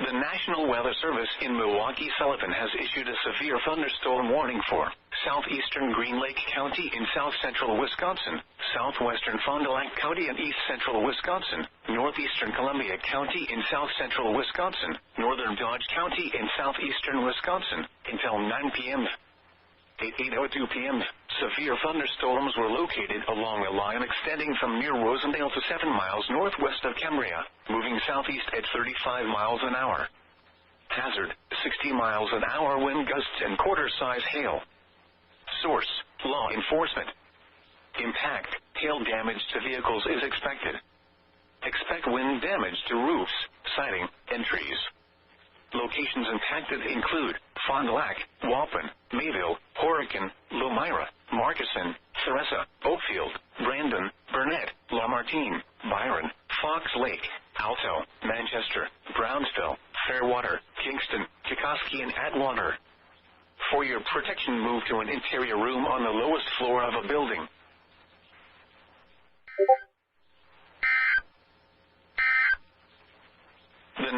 The National Weather Service in Milwaukee-Sullivan has issued a severe thunderstorm warning for southeastern Green Lake County in south-central Wisconsin, southwestern Fond du Lac County in east-central Wisconsin, northeastern Columbia County in south-central Wisconsin, northern Dodge County in southeastern Wisconsin, until 9 p.m. At 8:02 p.m., severe thunderstorms were located along a line extending from near Rosendale to 7 miles northwest of Cambria, moving southeast at 35 miles an hour. Hazard, 60 miles an hour wind gusts and quarter-size hail. Source, law enforcement. Impact, hail damage to vehicles is expected. Expect wind damage to roofs, siding, and trees. Locations impacted include Fond du Lac, Waupun, Mayville, Horicon, Lomira, Markesan, Theresa, Oakfield, Brandon, Burnett, Lamartine, Byron, Fox Lake, Alto, Manchester, Brownsville, Fairwater, Kingston, Kikoski, and Atwater. For your protection, move to an interior room on the lowest floor of a building. The